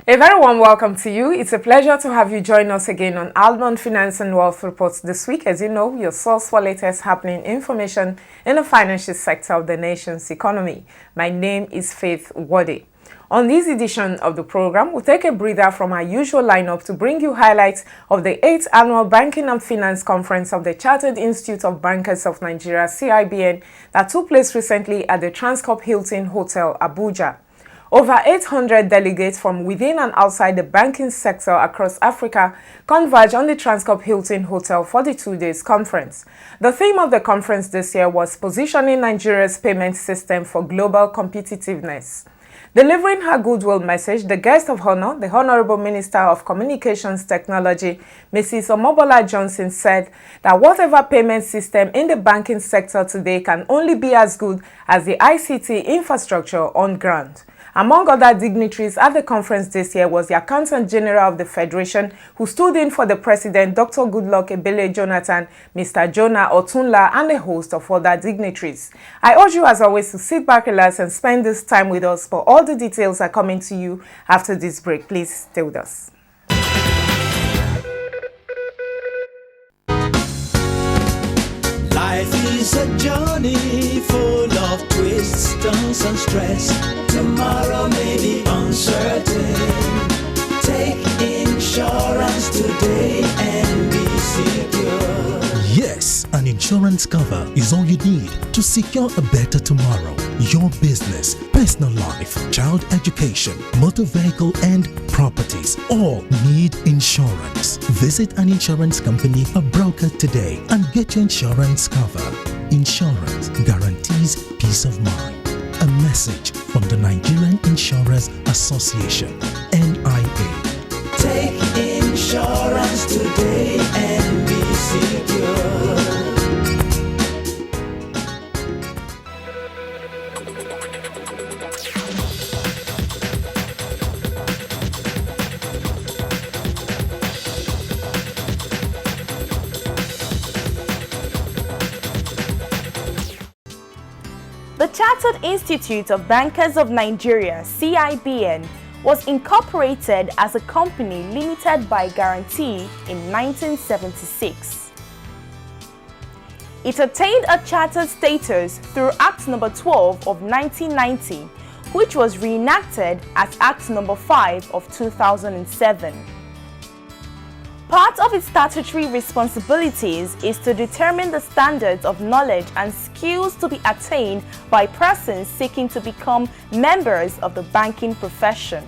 A very warm welcome to you. It's a pleasure to have you join us again on Almond Finance and Wealth Reports this week. As you know, your source for latest happening information in the financial sector of the nation's economy. My name is Faith Wade. On this edition of the program, we'll take a breather from our usual lineup to bring you highlights of the 8th Annual Banking and Finance Conference of the Chartered Institute of Bankers of Nigeria, CIBN, that took place recently at the Transcorp Hilton Hotel, Abuja. Over 800 delegates from within and outside the banking sector across Africa converged on the Transcorp Hilton Hotel for the 2 days conference. The theme of the conference this year was Positioning Nigeria's Payment System for Global Competitiveness. Delivering her goodwill message, the guest of honor, the Honorable Minister of Communications Technology, Mrs. Omobola Johnson, said that whatever payment system in the banking sector today can only be as good as the ICT infrastructure on ground. Among other dignitaries at the conference this year was the Accountant General of the Federation, who stood in for the President, Dr. Goodluck Ebele Jonathan, Mr. Jonah Otunla, and a host of other dignitaries. I urge you, as always, to sit back, relax, and spend this time with us, but all the details are coming to you after this break. Please stay with us. Life is a journey full of twists, turns and stress. Tomorrow may be uncertain. Take insurance today and be secure. Yes, an insurance cover is all you need to secure a better tomorrow. Your business, personal life, child education, motor vehicle and properties all need insurance. Visit an insurance company or broker today and get your insurance cover. Insurance guarantees peace of mind. A message from the Nigerian Insurers Association, NIA. Take insurance today and be secure. The Chartered Institute of Bankers of Nigeria, CIBN, was incorporated as a company limited by guarantee in 1976. It attained a chartered status through Act No. 12 of 1990, which was reenacted as Act No. 5 of 2007. Part of its statutory responsibilities is to determine the standards of knowledge and skills to be attained by persons seeking to become members of the banking profession.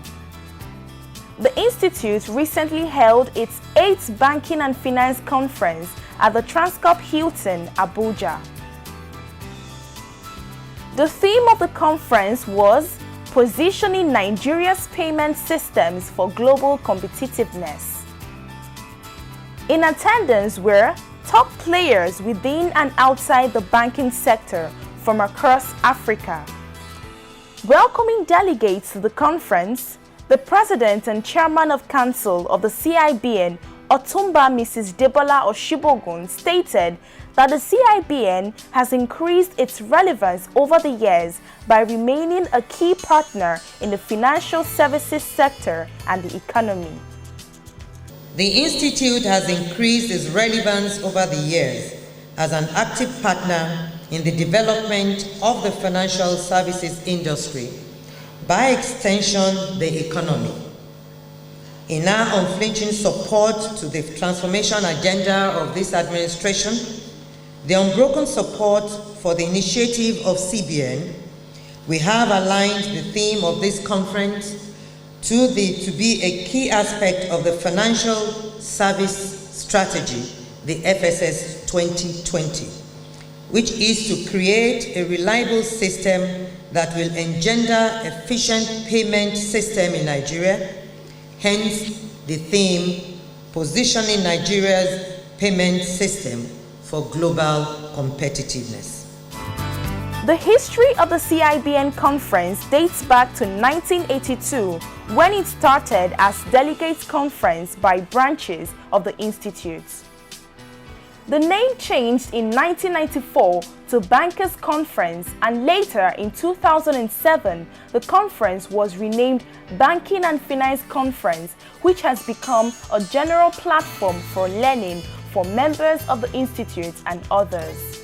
The Institute recently held its 8th Banking and Finance Conference at the Transcorp Hilton, Abuja. The theme of the conference was Positioning Nigeria's Payment Systems for Global Competitiveness. In attendance were top players within and outside the banking sector from across Africa. Welcoming delegates to the conference, the President and Chairman of Council of the CIBN, Otumba Mrs. Debola Oshibogun, stated that the CIBN has increased its relevance over the years by remaining a key partner in the financial services sector and the economy. The Institute has increased its relevance over the years as an active partner in the development of the financial services industry, by extension, the economy. In our unflinching support to the transformation agenda of this administration, the unbroken support for the initiative of CBN, we have aligned the theme of this conference to be a key aspect of the Financial Service Strategy, the FSS 2020, which is to create a reliable system that will engender efficient payment system in Nigeria, hence the theme, Positioning Nigeria's Payment System for Global Competitiveness. The history of the CIBN conference dates back to 1982, when it started as Delegates Conference by branches of the Institute. The name changed in 1994 to to Bankers Conference, and later in 2007, the conference was renamed Banking and Finance Conference, which has become a general platform for learning for members of the Institute and others.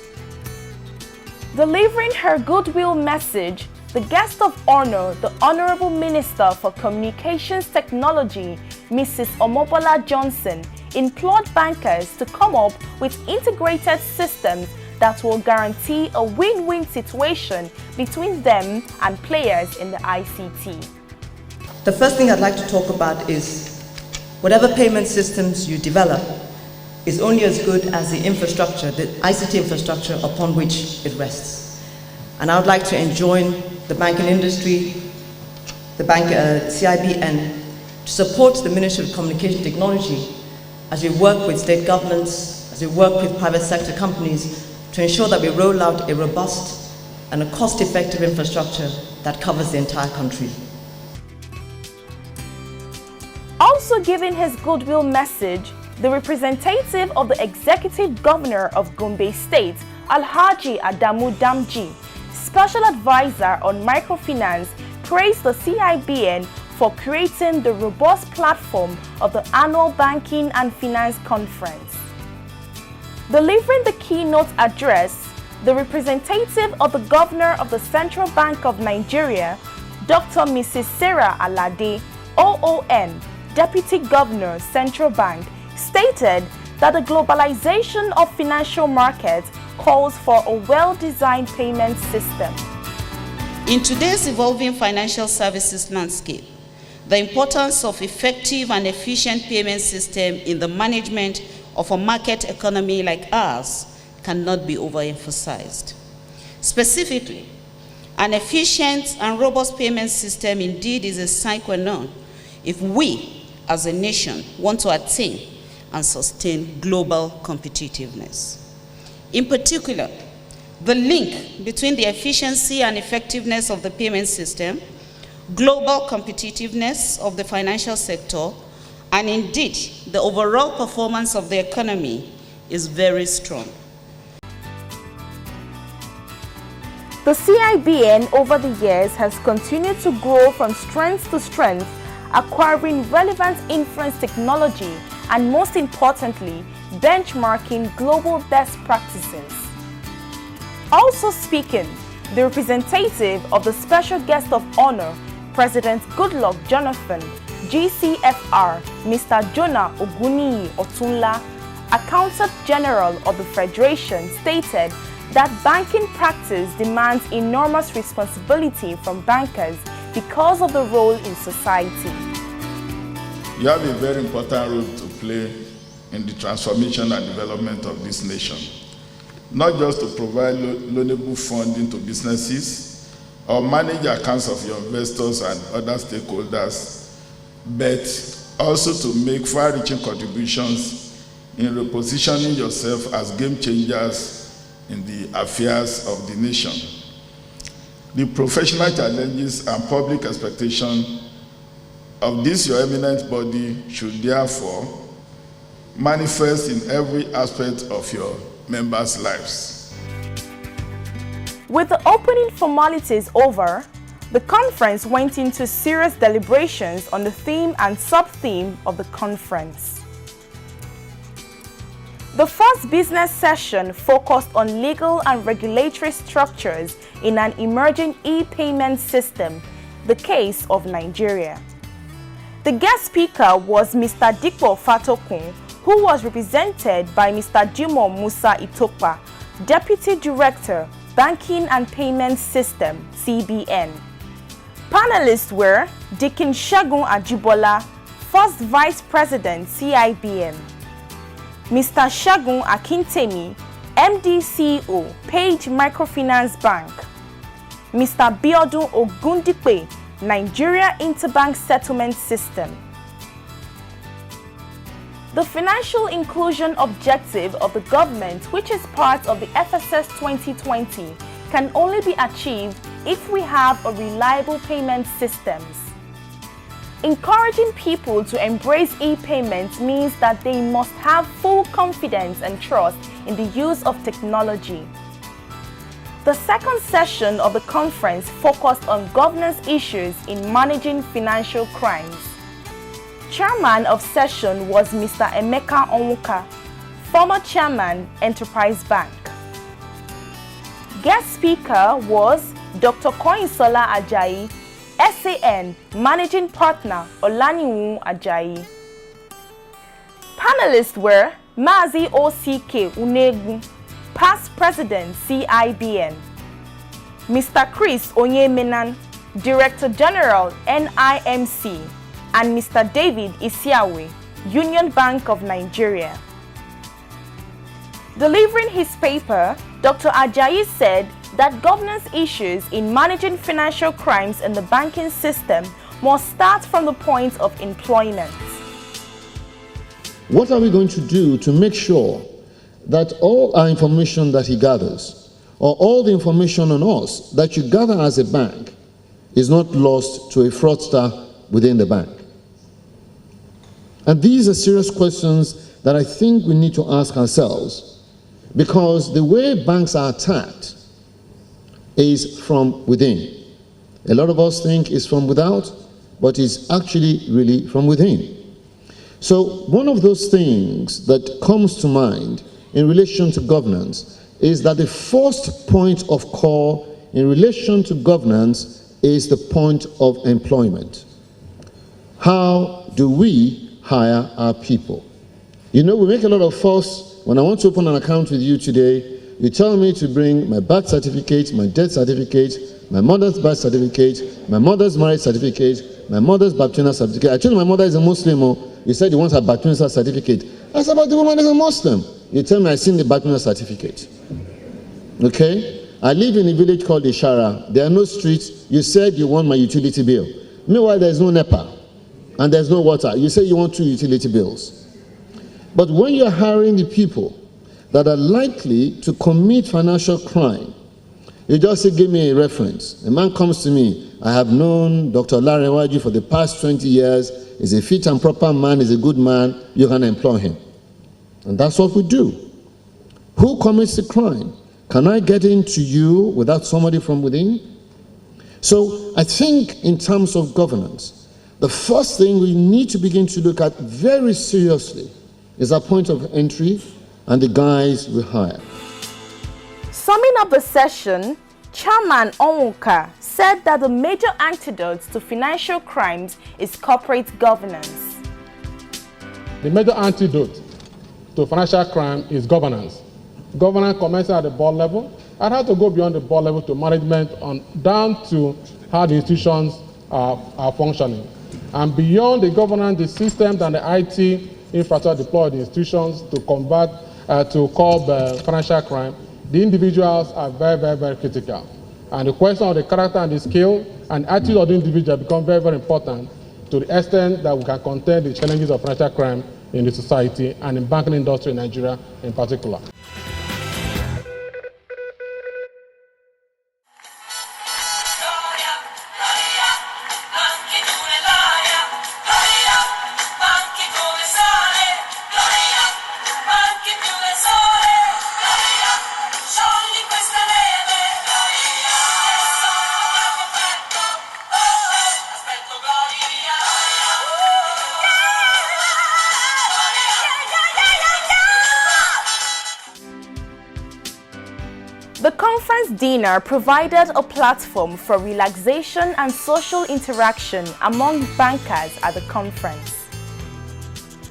Delivering her goodwill message, the guest of honor, the Honorable Minister for Communications Technology, Mrs. Omobola Johnson, implored bankers to come up with integrated systems that will guarantee a win-win situation between them and players in the ICT. The first thing I'd like to talk about is whatever payment systems you develop is only as good as the infrastructure, the ICT infrastructure upon which it rests. And I would like to enjoin the banking industry, the CIBN, to support the Ministry of Communication Technology as we work with state governments, as we work with private sector companies to ensure that we roll out a robust and a cost-effective infrastructure that covers the entire country. Also giving his goodwill message, the representative of the Executive Governor of Gombe State, Alhaji Adamu Damji, Special Advisor on Microfinance, praised the CIBN for creating the robust platform of the annual Banking and Finance Conference. Delivering the keynote address, the representative of the Governor of the Central Bank of Nigeria, Dr. Mrs. Sarah Alade, OON, Deputy Governor, Central Bank, stated that the globalization of financial markets calls for a well-designed payment system. In today's evolving financial services landscape, the importance of effective and efficient payment system in the management of a market economy like ours cannot be overemphasized. Specifically, an efficient and robust payment system indeed is a sine qua non if we, as a nation, want to attain and sustain global competitiveness. In particular, the link between the efficiency and effectiveness of the payment system, global competitiveness of the financial sector, and indeed the overall performance of the economy is very strong. The CIBN over the years has continued to grow from strength to strength, acquiring relevant inference technology and, most importantly, benchmarking global best practices. Also speaking, the representative of the Special Guest of Honor, President Goodluck Jonathan, GCFR, Mr. Jonah Oguniyi Otunla, Accountant General of the Federation, stated that banking practice demands enormous responsibility from bankers because of the role in society. You have a very important role to play in the transformation and development of this nation, not just to provide loanable funding to businesses or manage accounts of your investors and other stakeholders, but also to make far-reaching contributions in repositioning yourself as game changers in the affairs of the nation. The professional challenges and public expectation of this your eminent body should therefore manifest in every aspect of your members' lives. With the opening formalities over, the conference went into serious deliberations on the theme and sub-theme of the conference. The first business session focused on legal and regulatory structures in an emerging e-payment system, the case of Nigeria. The guest speaker was Mr. Dikpo Fatokun, who was represented by Mr. Jimo Musa Itokpa, Deputy Director, Banking and Payment System, CBN. Panelists were Dikin Shagun Ajibola, First Vice President, CIBN, Mr. Shagun Akintemi, MD/CEO, Page Microfinance Bank, Mr. Biodun Ogundipe, Nigeria Interbank Settlement System. The financial inclusion objective of the government, which is part of the FSS 2020, can only be achieved if we have a reliable payment systems. Encouraging people to embrace e-payments means that they must have full confidence and trust in the use of technology. The second session of the conference focused on governance issues in managing financial crimes. Chairman of session was Mr. Emeka Onwuka, former chairman, Enterprise Bank. Guest speaker was Dr. Koinsola Ajayi, SAN, Managing Partner, Olaniwu Ajayi. Panelists were Mazi OCK Unegu, Past President, CIBN, Mr. Chris Onyemenan, Director General, NIMC, and Mr. David Isiawe, Union Bank of Nigeria. Delivering his paper, Dr. Ajayi said that governance issues in managing financial crimes in the banking system must start from the point of employment. What are we going to do to make sure that all our information that he gathers, or all the information on us that you gather as a bank, is not lost to a fraudster within the bank? And these are serious questions that I think we need to ask ourselves, because the way banks are attacked is from within. A lot of us think it's from without, but it's actually really from within. So one of those things that comes to mind in relation to governance is that the first point of call in relation to governance is the point of employment. How do we hire our people? You know, we make a lot of fuss. When I want to open an account with you today, you tell me to bring my birth certificate, my death certificate, my mother's birth certificate, my mother's marriage certificate, my mother's baptismal certificate. I told you my mother is a Muslim. You said you want her baptismal certificate. I said, but the woman is a Muslim. You tell me I seen the baptismal certificate. Okay? I live in a village called Ishara. There are no streets. You said you want my utility bill. Meanwhile, there's no NEPA and there's no water. You say you want 2 utility bills. But when you're hiring the people that are likely to commit financial crime, you just say, give me a reference. A man comes to me, I have known Dr. Larewaju for the past 20 years. He's a fit and proper man, he's a good man, you can employ him. And that's what we do. Who commits the crime? Can I get into you without somebody from within? So I think in terms of governance, the first thing we need to begin to look at very seriously is our point of entry and the guys we hire. Summing up the session, Chairman Onwuka said that the major antidote to financial crimes is corporate governance. The major antidote to financial crime is governance. Governance commences at the board level and has to go beyond the board level to management on down to how the institutions are functioning. And beyond the governance, the systems and the IT infrastructure deployed in institutions to combat, to curb financial crime, the individuals are very, very, very critical. And the question of the character and the skill and attitude of the individual become very, very important to the extent that we can contain the challenges of financial crime in the society and in banking industry in Nigeria in particular. The conference dinner provided a platform for relaxation and social interaction among bankers at the conference.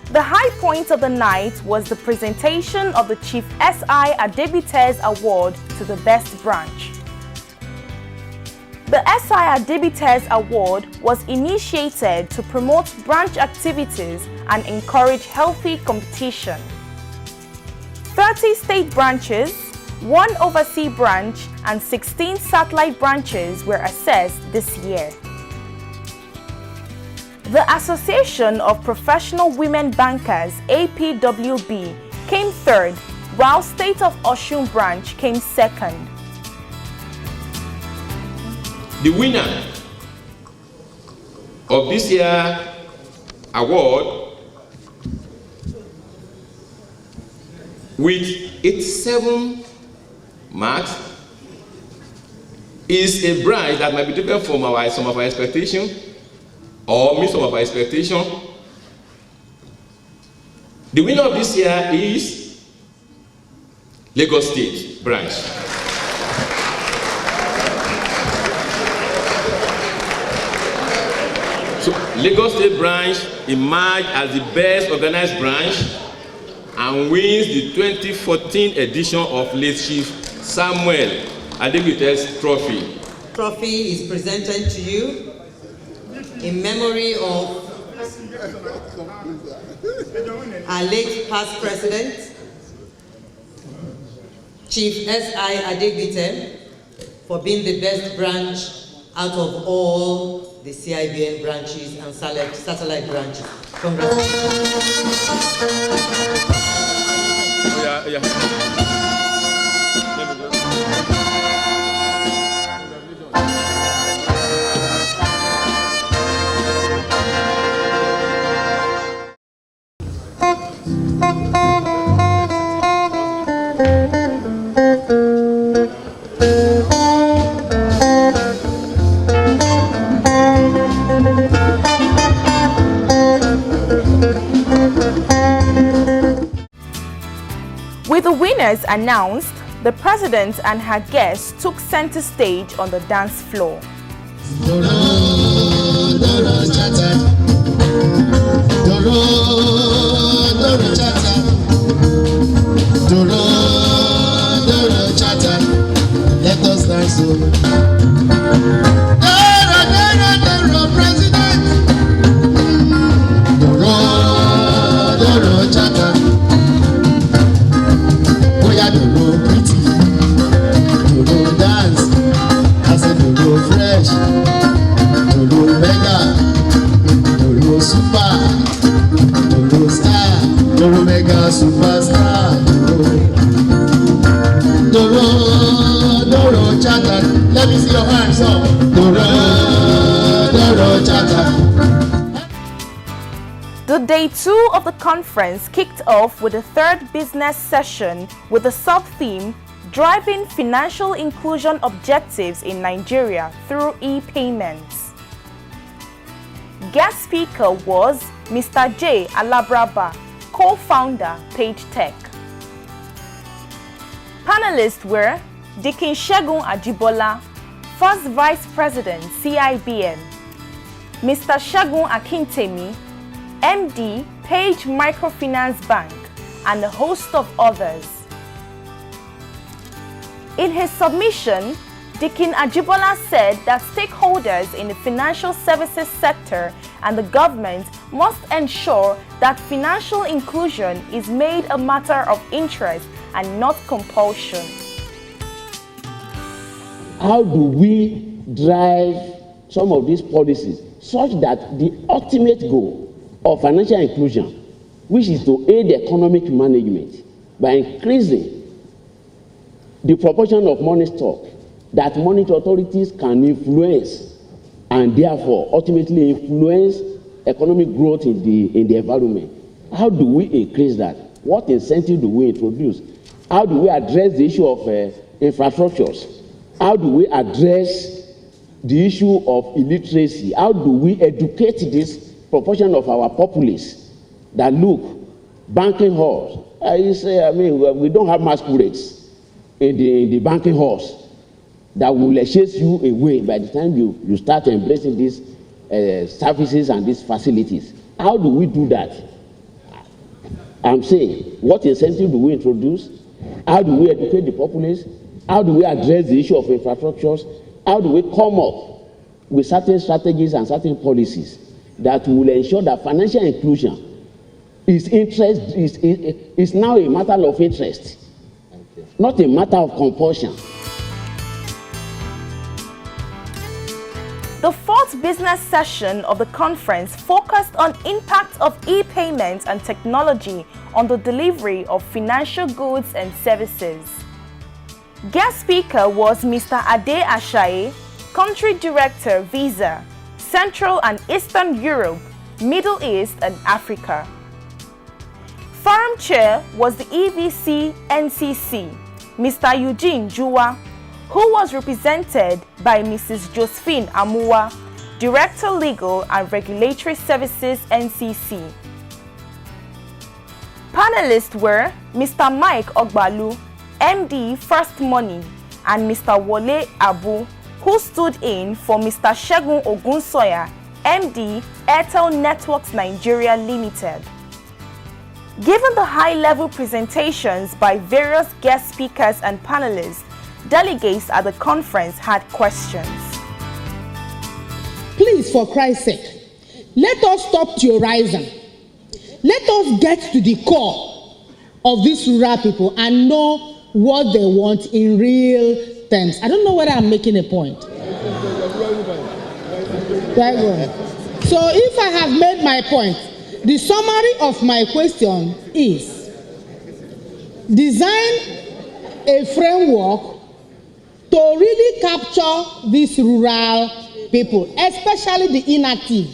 The high point of the night was the presentation of the Chief SI Adebites Award to the best branch. The SI Adebites Award was initiated to promote branch activities and encourage healthy competition. 30 state branches, 1 overseas branch and 16 satellite branches were assessed this year. The Association of Professional Women Bankers, APWB, came third, while State of Osun branch came second. The winner of this year's award with 87 marks is a branch that might be different from some of our expectation or meet some of our expectation. The winner of this year is Lagos State branch. So Lagos State branch emerged as the best organized branch and wins the 2014 edition of late Chief Samuel Adegbite's trophy. Trophy is presented to you in memory of our late past president, Chief S.I. Adegbite, for being the best branch out of all the CIBN branches and satellite branches. Congratulations. Oh, yeah. With the winners announced, the president and her guests took center stage on the dance floor. Let us dance. Superstar, Doro, Chata. Let me see your hands up. Doro, Chata. The day 2 of the conference kicked off with the third business session with the sub-theme Driving Financial Inclusion Objectives in Nigeria Through E-Payments. Guest speaker was Mr. J. Alabraba, co-founder, Page Tech. Panelists were Dikin Segun Ajibola, First Vice President, CIBN, Mr. Segun Akintemi, MD, Page Microfinance Bank, and a host of others. In his submission, Dikin Ajibola said that stakeholders in the financial services sector and the government must ensure that financial inclusion is made a matter of interest and not compulsion. How do we drive some of these policies such that the ultimate goal of financial inclusion, which is to aid economic management by increasing the proportion of money stock that monetary authorities can influence and therefore ultimately influence economic growth in the environment. How do we increase that? What incentive do we introduce? How do we address the issue of infrastructures? How do we address the issue of illiteracy? How do we educate this proportion of our populace that look, banking halls? We don't have masquerades in the banking halls that will chase you away by the time you start embracing these services and these facilities. How do we do that? I'm saying, what incentive do we introduce? How do we educate the populace? How do we address the issue of infrastructures? How do we come up with certain strategies and certain policies that will ensure that financial inclusion is now a matter of interest, not a matter of compulsion? The fourth business session of the conference focused on impact of e-payments and technology on the delivery of financial goods and services. Guest speaker was Mr. Ade Ashaye, Country Director, Visa, Central and Eastern Europe, Middle East and Africa. Forum Chair was the EVC NCC, Mr. Eugene Juwa, who was represented by Mrs. Josephine Amuwa, Director Legal and Regulatory Services, NCC. Panelists were Mr. Mike Ogbalu, MD First Money, and Mr. Wole Abu, who stood in for Mr. Segun Ogunsoya, MD Airtel Networks Nigeria Limited. Given the high-level presentations by various guest speakers and panelists, delegates at the conference had questions. Please, for Christ's sake, let us stop theorizing. Let us get to the core of these rural people and know what they want in real terms. I don't know whether I'm making a point. Very good. So if I have made my point, the summary of my question is, design a framework to really capture these rural people, especially the inactive.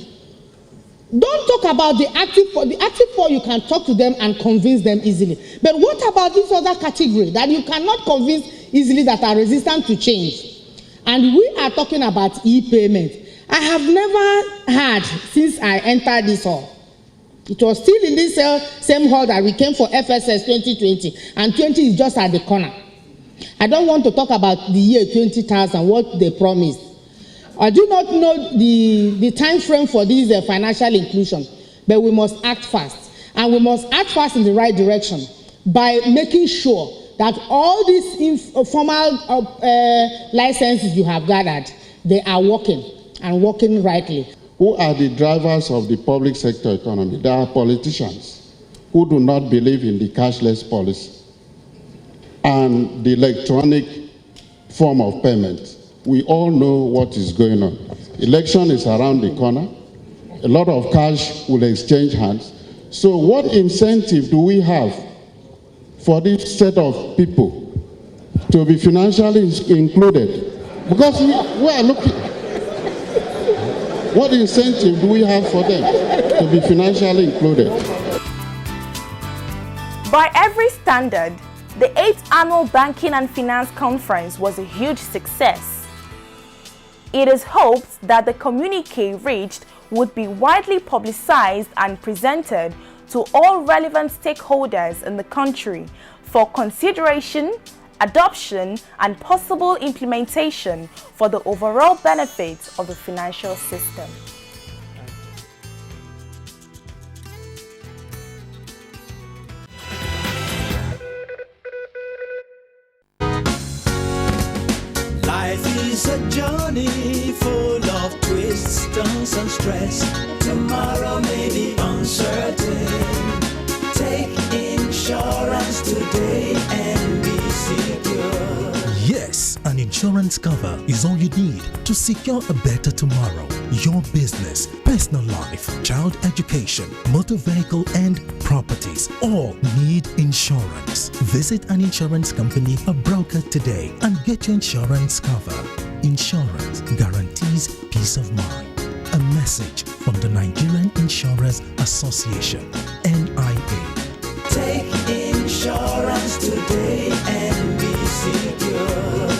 Don't talk about the active poor. The active poor, you can talk to them and convince them easily. But what about this other category that you cannot convince easily, that are resistant to change? And we are talking about e-payment. I have never had, since I entered this hall, it was still in this same hall that we came for FSS 2020, and 20 is just at the corner. I don't want to talk about the year 20,000, what they promised. I do not know the time frame for this financial inclusion, but we must act fast. And we must act fast in the right direction by making sure that all these formal licenses you have gathered, they are working and working rightly. Who are the drivers of the public sector economy? There are politicians who do not believe in the cashless policy and the electronic form of payment. We all know what is going on. Election is around the corner. A lot of cash will exchange hands. So what incentive do we have for this set of people to be financially included? Because we are looking... What incentive do we have for them to be financially included? By every standard, the 8th Annual Banking and Finance Conference was a huge success. It is hoped that the communique reached would be widely publicized and presented to all relevant stakeholders in the country for consideration, adoption, and possible implementation for the overall benefit of the financial system. Life is a journey full of twists, turns and stress. Tomorrow may be uncertain. Take insurance today and be secure. Yes, an insurance cover is all you need to secure a better tomorrow. Your business, personal life, child education, motor vehicle and properties all need insurance. Visit an insurance company or broker today and get your insurance cover. Insurance guarantees peace of mind. A message from the Nigerian Insurers Association, NIA. Take insurance today and be secure.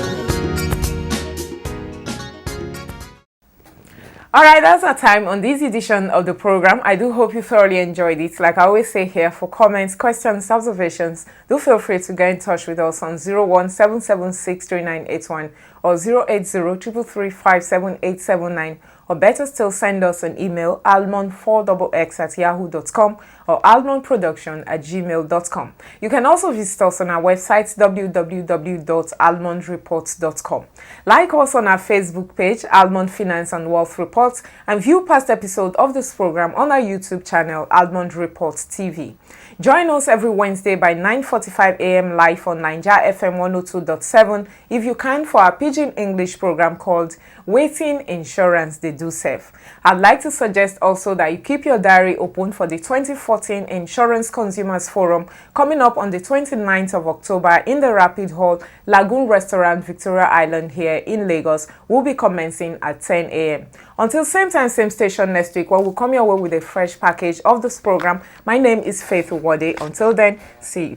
Alright, that's our time on this edition of the program. I do hope you thoroughly enjoyed it. Like I always say here, for comments, questions, observations, do feel free to get in touch with us on 017763981 or 08033357879, or better still, send us an email, almond4xx@yahoo.com or almondproduction@gmail.com. You can also visit us on our website, www.almondreports.com. Like us on our Facebook page, Almond Finance and Wealth Reports, and view past episodes of this program on our YouTube channel, Almond Reports TV. Join us every Wednesday by 9:45 a.m. live on Niger FM 102.7 if you can, for our Pidgin English program called Waiting Insurance They Do Save. I'd like to suggest also that you keep your diary open for the 2014 Insurance Consumers Forum coming up on the 29th of October in the Rapid Hall, Lagoon Restaurant, Victoria Island here in Lagos. We'll be commencing at 10 a.m. Until same time, same station next week, where we'll come your way with a fresh package of this program. My name is Faith Wade. Until then, see you.